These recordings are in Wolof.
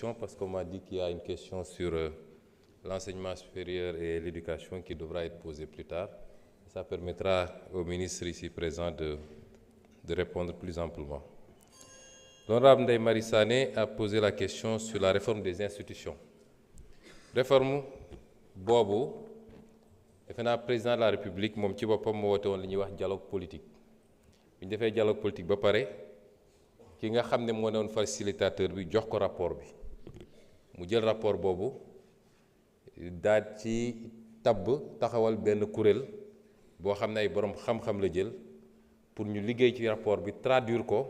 Parce qu'on m'a dit qu'il y a une question sur l'enseignement supérieur et l'éducation qui devra être posée plus tard. Ça permettra au ministre ici présent de répondre plus amplement. L'honorable Ndeye Marie Sané a posé la question sur la réforme des institutions. Réforme boobu defe naa président de la République moom ci boppam moo woote woon li ñuy wax dialogue politique bi ñu defee dialogue politique ba pare ki nga xam ne moo doon facilitateur bi jox ko rapport bi mu jël rapport boobu daal ci tabb taxawal benn kuréel boo xam ne ay borom xam-xam la jël pour ñu liggéey ci rapport bi traduire ko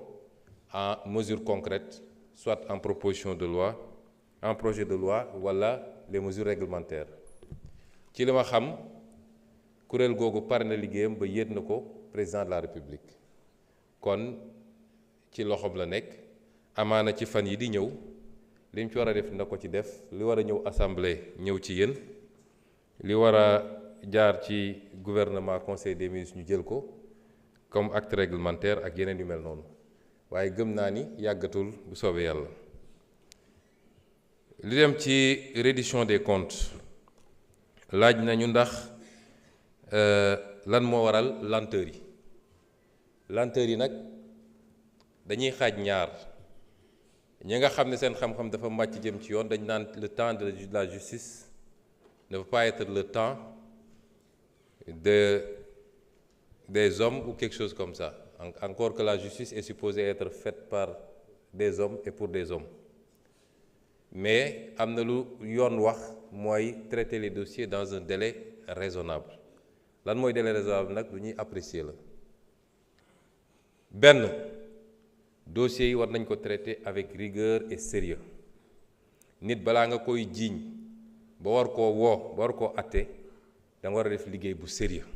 en mesures concrètes soit en proposition de loi en projet de loi wala les mesures réglementaires ci li ma xam kuréel googu pare na liggéeyam ba yéet na ko président de la République kon ci loxoom la nekk amaana ci fan yi di ñëw li mu ci war a def na ko ci def li war a ñëw assemblée ñëw ci yéen li war a jaar ci gouvernement conseil des ministres ñu jël ko comme acte réglementaire ak yeneen yu mel noonu waaye gëm naa ni yàggatul bu soobee yàlla. li dem ci reddition des comptes laaj nañu ndax lan moo waral lenteur yi nag dañuy xaaj ñaar ñi nga xam ne seen xam-xam dafa màcc jëm ci yoon dañ naan le temps de la justice ne peut pas être le temps des hommes ou quelque chose comme ça encore que la justice est supposée être faite par des hommes et pour des hommes mais am na lu yoon wax mooy traiter les dossiers dans un délai raisonnable lan mooy délai raisonnable nag lu ñuy apprécier la benn dossiers yi war nañ ko traiter avec rigueur et sérieux nit balaa nga koy jiiñ ba war koo woo ba war koo atte da nga war a def liggéey bu sérieux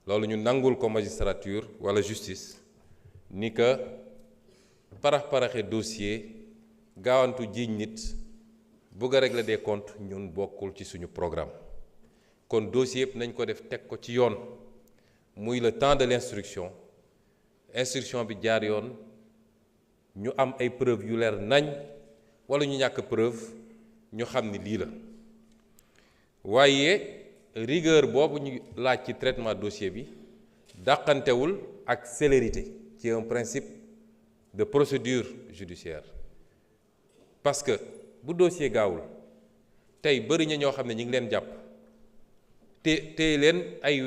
loolu ñu nangul ko magistrature wala justice ni que parax-paraxe dossier gaawantu jiiñ nit bëgg a régler des comptes ñun bokkul ci suñu programme kon dossier yëpp nañ ko def teg ko ci yoon muy le temps de l'instruction bi jaar yoon ñu am ay preuves yu leer nañ wala ñu ñàkk preuve ñu xam ni lii la waaye rigueur boobu ñu laaj ci traitement dossier bi dàqantewul ak célérité qui est un principe de procédure judiciaire parce que bu dossier gaawul tey bëri na ñoo xam ne ñu ngi leen jàpp te leen ay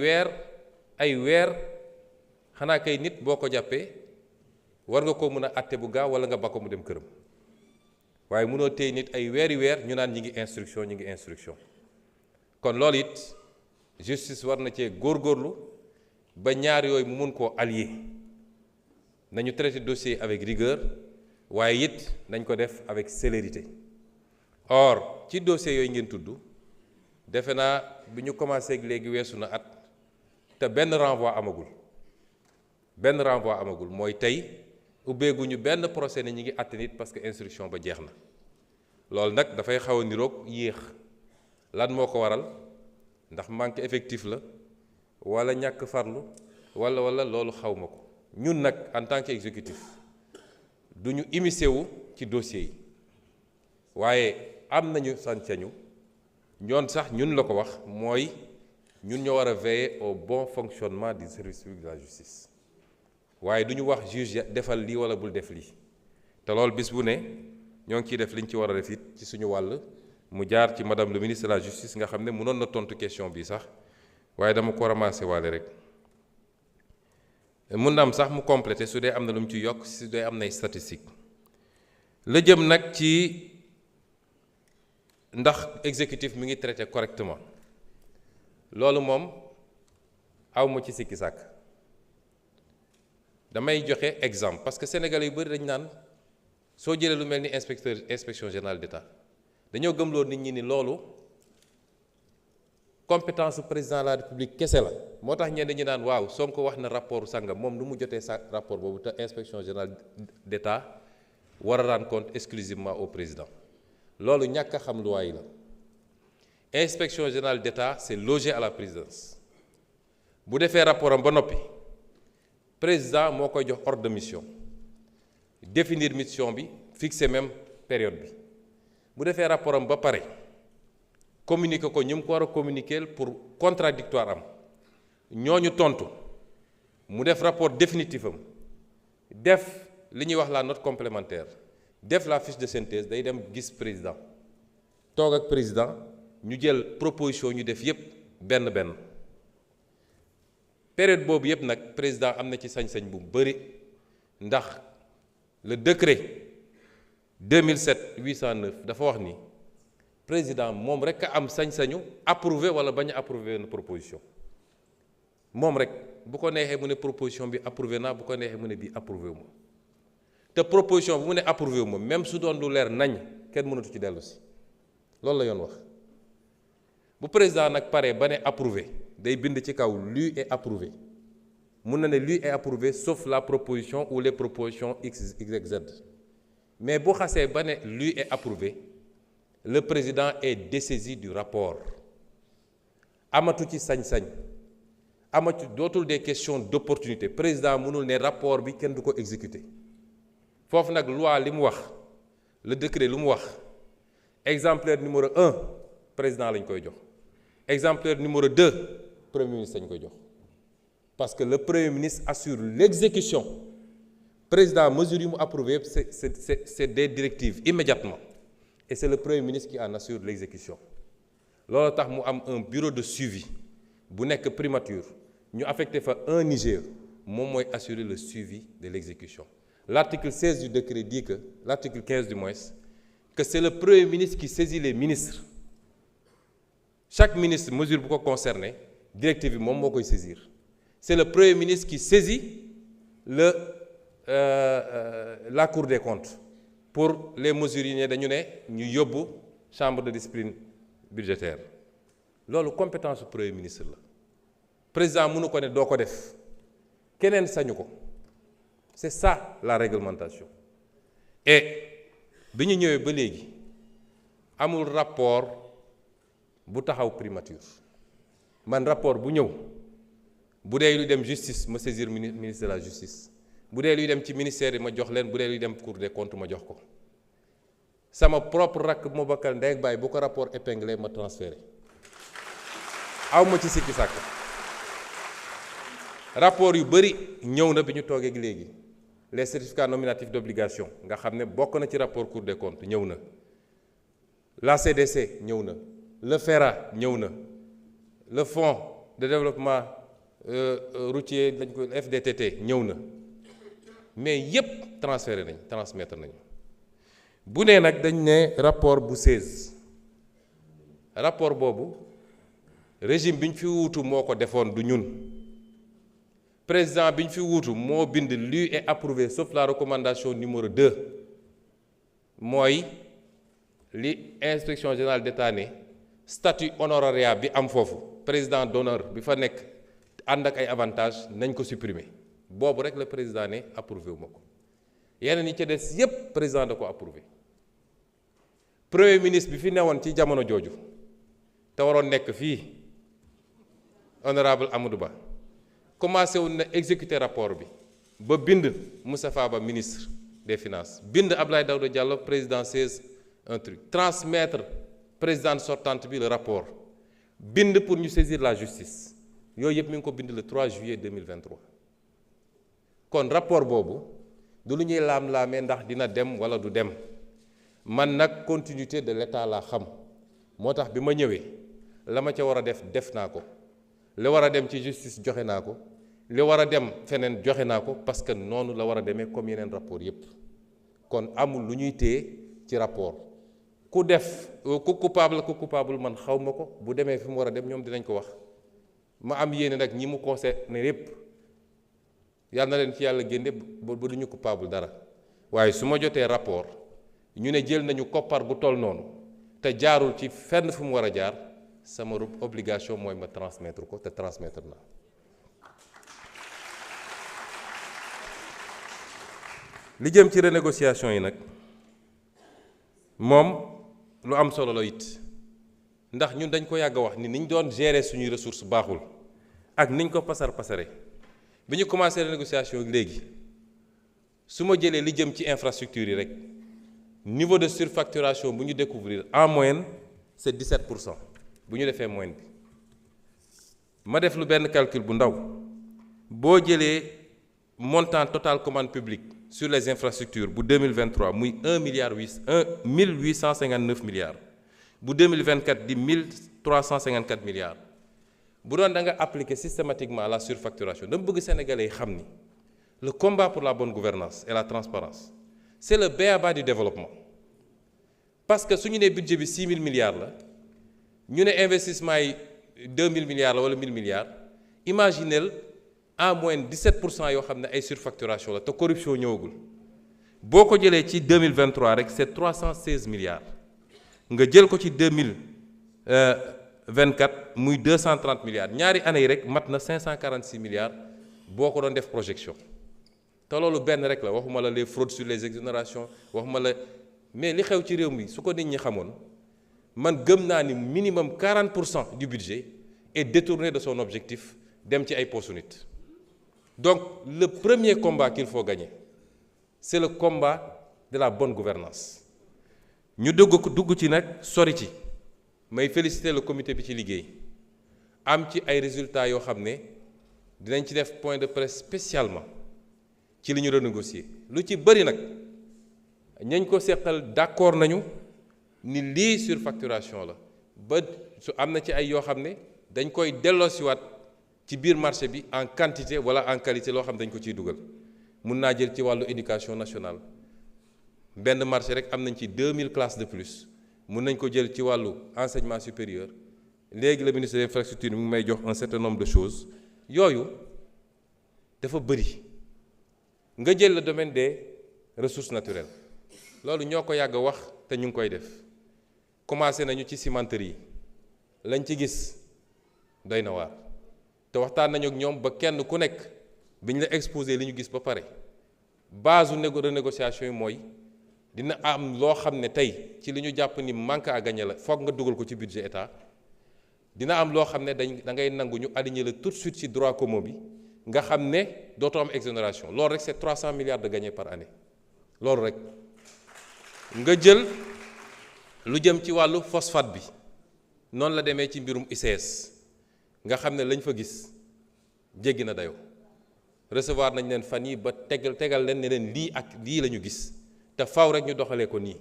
weer xanaa kay nit boo ko jàppee war nga ko mën a àtte bu gaaw wala nga ba ko mu dem këram waaye mënoo tey nit ay weeri weer ñu naan ñi ngi instruction kon loolu it justice war na cee góorgóorlu ba ñaar yooyu mu mun koo allier nañu traiter dossier avec rigueur waaye it nañ ko def avec célérité or ci dossier yooyu ngeen tudd defe naa bi ñu commencé ak léegi weesu na at te benn renvoi amagul mooy tey ubbeeguñu benn procès ne ñi ngi àtte nit parce que instruction ba jeex na loolu nag dafay xaw a niroog yéex lan moo ko waral ndax manque effectif la wala ñàkk farlu wala loolu xaw ma ko ñun nag en tant qu'exécutif du ñu immiscé wu ci dossier yi waaye am nañu sañ-sañu ñoon sax ñun la ko wax mooy ñun ñoo war a veiller au bon fonctionnement du service public de la justice waaye du ñu wax juge defal lii wala bul def lii te loolu bis bu ne ñoo ngi ciy def liñ ci war a def it ci suñu wàll mu jaar ci madame le ministre de la justice nga xam ne mënoon na tontu question bi sax waaye dama ko ramassé waale rek mun na am sax mu complété su dee am na lu mu ci yokk su dee am nay statistique la jëm nag ci ndax exécutif mi ngi traité correctement loolu moom awma ci sikki sàkk damay joxe exemple parce que sénégalais yu bëri dañu naan soo jëlee lu mel ni inspection générale d'État dañoo gëmloo nit ñi ni loolu compétence président de la République kese la moo tax ñenn ñi naan waaw Sonko wax na rapport sangam moom nu mu jotee sa rapport boobu te inspection générale d'État war a rendre compte exclusivement au président loolu ñàkk a xam loi yi la inspection générale d'État c'est logé à la présidence bu defee rapport am ba noppi président moo koy jox ordre de mission définir mission bi fixer même période bi bu defee rapport am ba pare communiquer ko ñu mu ko war a communiquer pour contradictoire am ñooñu tontu mu def rapport définitif am def li ñuy wax la note complémentaire def la fiche de synthèse day dem gis président toog ak président ñu jël proposition ñu def yépp benn période boobu yépp nag président am na ci sañ-sañ bu bari ndax le décret 2007-809 dafa wax ni président moom rek a am sañ-sañu approuver wala bañ a approuver une proposition moom rek bu ko neexee mu ne proposition bi approuvé naa bu ko neexee mu ne bii approuvé wu ma te proposition bu mu ne approuvé wu ma même su doon lu leer nañ kenn mënatu ci dellu si loolu la yoon wax bu président nag paree ba ne approuvé day bind ci kaw lu est approuvé mun na ne lu est approuvé sauf la proposition ou les propositions x y z mais bu xasee ba ne lu est approuvé le président est dessaisi du rapport amatu ci sañ-sañ amatu dootul des questions d'opportunité président mënul ne rapport bi kenn du ko exécuter foofu nag loi li mu wax le décret lu mu wax exemplaire numéro 1 président lañ koy jox exemplaire numéro 2 premier ministre lañ koy jox parce que le premier ministre assure l'exécution président mesure yi mu approuvé yëpp c'est des directives immédiatement et c'est le premier ministre qui en assure l'exécution loolu tax mu am un bureau de suivi bu nekk primature ñu affecté fa un IGE moom mooy assurer le suivi de l'exécution l'article 16 du décret dit que l'article 15 du moins que c'est le premier ministre qui saisit les ministres chaque ministre mesure bu ko concerné directive bi moom moo koy saisir c'est le premier ministre qui saisit la Cour des comptes pour les mesures yi ne dañu ne ñu yóbbu chambre de discipline budgétaire loolu compétence su premier ministre la président mënu ko ne doo ko def keneen sañu ko c'est ça la réglementation et bi ñu ñëwee ba léegi amul rapport bu taxaw primature man rapport bu ñëw bu dee luy dem justice ma saisir ministre de la justice bu dee luy dem ci ministère yi ma jox leen bu dee luy dem Cour des comptes ma jox ko sama propre rakk bu ma bokkal ndey ak baay bu ko rapport épinglé ma transféré aw ma ci sikki sàkk rapport yu bëri ñëw na bi ñu toogee léegi les certificats nominatifs d'obligation nga xam ne bokk na ci rapport Cour des comptes ñëw na la CDC ñëw na le FERA ñëw na le fonds de développement routier dañ ko FDTT ñëw na mais yépp transmettre nañu bu nee nag dañ ne rapport bu 16 rapport boobu régime bi ñu fi wuutu moo ko defoon du ñun président bi ñu fi wuutu moo bind lu est approuvé sauf la recommandation numéro 2 mooy li inspection générale d'État ne statut honorariat bi am foofu président d'honneur bi fa nekk ànd ak ay avantages nañ ko supprimer boobu rek la président ne approuvé wu ma ko yeneen yi ca des yépp président da ko approuvé premier ministre bi fi newoon ci jamono jooju te waroon nekk fii honorable Amadou Ba commencé woon na exécuter rapport bi ba bind Moustapha Ba ministre des finances bind Abdoulaye Daouda Diallo président 16 un truc transmettre présidente sortante bi le rapport bind pour ñu saisir la justice yooyu yëpp mi ngi ko bind le 3 juillet 2023 kon rapport boobu du lu ñuy laam-laamee ndax dina dem wala du dem man nag continuité de l'État laa xam moo tax bi ma ñëwee la ma ca war a def naa ko li war a dem ci justice joxe naa ko li war a dem feneen joxe naa ko parce que noonu la war a demee comme yeneen rapport yépp kon amul lu ñuy téye ci rapport ku def ku coupable man xaw ma ko bu demee fi mu war a dem ñoom dinañ ko wax ma am yéene nag ñi mu concerné yépp yàlla na leen ci yàlla génne ba du ñu coupable dara waaye su ma jotee rapport ñu ne jël nañu koppar bu toll noonu te jaarul ci fenn fu mu war a jaar sama obligation mooy ma transmettre ko te transmettre na li jëm ci renégociation yi nag moom lu am solo la it ndax ñun dañ ko yàgg a wax ni niñ doon gérer suñuy ressources baaxul ak niñ ko pasare bi ñu commencé renégociation léegi su ma jëlee li jëm ci infrastructure yi rek niveau de surfacturation bu ñu découvrir en moyenne c'est 17% bu ñu defee moyenne bi ma def lu benn calcul bu ndaw boo jëlee montant total commande publique sur les infrastructures bu 2023 muy 1859 milliards bu 2024 di 1354 milliards bu doon da nga appliquer systématiquement la surfacturation dama bëgg sénégalais yi xam ni le combat pour la bonne gouvernance et la transparence c'est le b.a.-ba du développement parce que su ñu nee budget bi 6 000 milliards la ñu ne investissement yi 2 000 milliards la wala 1 000 milliards imaginez en moyenne 17% yoo xam ne ay surfacturation la te corruption ñëwagul boo ko jëlee ci 2023 rek c'est 316 milliards nga jël ko ci 2024 muy 230 milliards ñaari année yi rek mat na 546 milliards boo ko doon def projection te loolu benn rek la waxuma la les fraudes sur les exonérations waxuma la mais li xew ci réew mi su ko nit ñi xamoon man gëm naa ni minimum 40% du budget est détourné de son objectif dem ci ay postu nit donc le premier combat qu'il faut gagner c'est le combat de la bonne gouvernance ñu dugg ci nag sori ci may féliciter le comité bi ci liggéey am ci ay résultats yoo xam ne dinañ ci def point de presse spécialement ci li ñu renégocier lu ci bëri nag ñañ ko seqal d'accord nañu ni lii surfacturation la ba su am na ci ay yoo xam ne dañ koy delloosiwaat ci biir marché bi en quantité wala en qualité loo xam ne dañ ko ciy dugal mun naa jël ci wàllu éducation nationale benn marché rek am nañ ci 2000 classes de plus mun nañ ko jël ci wàllu enseignement supérieur léegi le ministre des infrastructures mi ngi may jox un certain nombre de choses yooyu dafa bëri nga jël le domaine des ressources naturelles loolu ñoo ko yàgg a wax te ñu ngi koy def commencé nañu ci cimenterie yi lañ ci gis doy na waar te waxtaan nañu ak ñoom ba kenn ku nekk bi ñu la exposé li ñu gis ba pare base renégociation yi mooy dina am loo xam ne tey ci li ñu jàpp ni manque à gagner la foog nga dugal ko ci budget état dina am loo xam ne da ngay nangu ñu aligner la tout de suite ci droit commun bi nga xam ne dootoo am exonération loolu rek c'est 300 milliards de gagnés par année loolu rek nga jël lu jëm ci wàllu phosphate bi noonu la demee ci mbirum ICS nga xam ne lañ fa gis jéggi na dayoo recevoir nañ leen fan yi ba tegal leen ne leen lii ak lii la ñu gis te faw rek ñu doxalee ko nii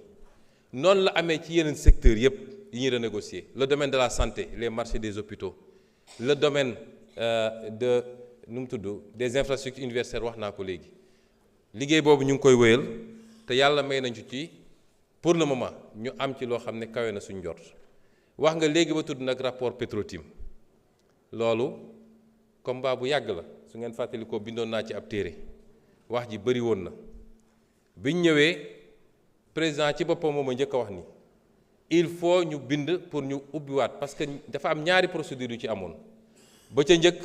noonu la amee ci yeneen secteurs yépp yi ñuy renégocier le domaine de la santé les marchés des hôpitaux le domaine des infrastructures universitaires wax naa ko léegi liggéey boobu ñu ngi koy wéyal te yàlla may nañu ci pour le moment ñu am ci loo xam ne kawe na suñ njort wax nga léegi ba tudd nag rapport Petro-Tim loolu combat bu yàgg la su ngeen fàttali ko bindoon naa ci ab téere wax ji bëri woon na biñ ñëwee président ci boppam moom a njëkk a wax ni il faut ñu bind pour ñu ubbiwaat parce que dafa am ñaari procédure yu ci amoon ba ca njëkk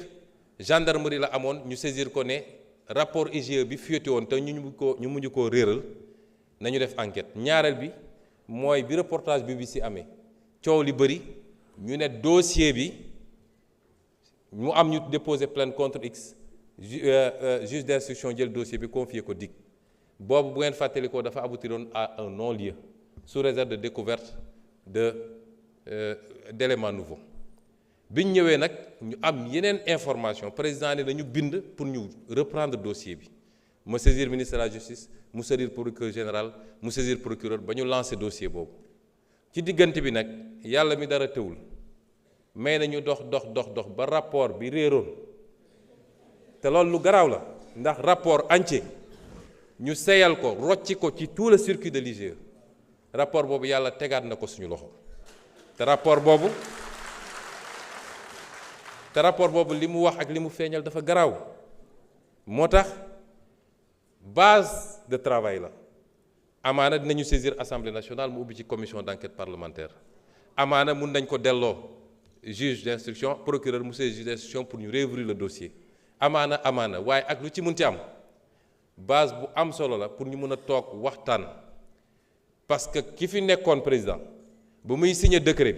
gendarmerie la amoon ñu saisir ko ne rapport IGE bi fuité woon te ñu mujj koo réeral nañu def enquête ñaareel bi mooy bi reportage BBC amee coow li bëri ñu ne dossier bi mu am ñu déposer plainte contre X juge d'instruction jël dossier bi confier ko DIC boobu bu ngeen fàttali ko dafa aboutiroon à un non-lieu sous réserve de découverte d'éléments nouveaux biñ ñëwee nag ñu am yeneen information président ne dañu bind pour ñu reprendre dossier bi ma saisir ministre de la justice mu saisir procureur général mu saisir procureur ba ñu lancer dossier boobu ci diggante bi nag yàlla mi dara tëwul may nañu dox ba rapport bi réeroon te loolu lu garaaw la ndax rapport entier ñu seyal ko rocci ko ci tout le circuit de l'IGE rapport boobu yàlla tegaat na ko suñu loxo te rapport boobu li mu wax ak li mu feeñal dafa garaaw moo tax base de travail la amaana dinañu saisir assemblée nationale mu ubbi ci commission d'enquête parlementaire amaana mun nañ ko delloo juge d'instruction procureur mu saisir juge d'instruction pour ñu réouvrir le dossier amaana waaye ak lu ci munti am base bu am solo la pour ñu mën a toog waxtaan parce que ki fi nekkoon président ba muy signer décret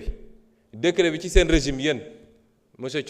bi ci seen régime yéen monsieur Thioye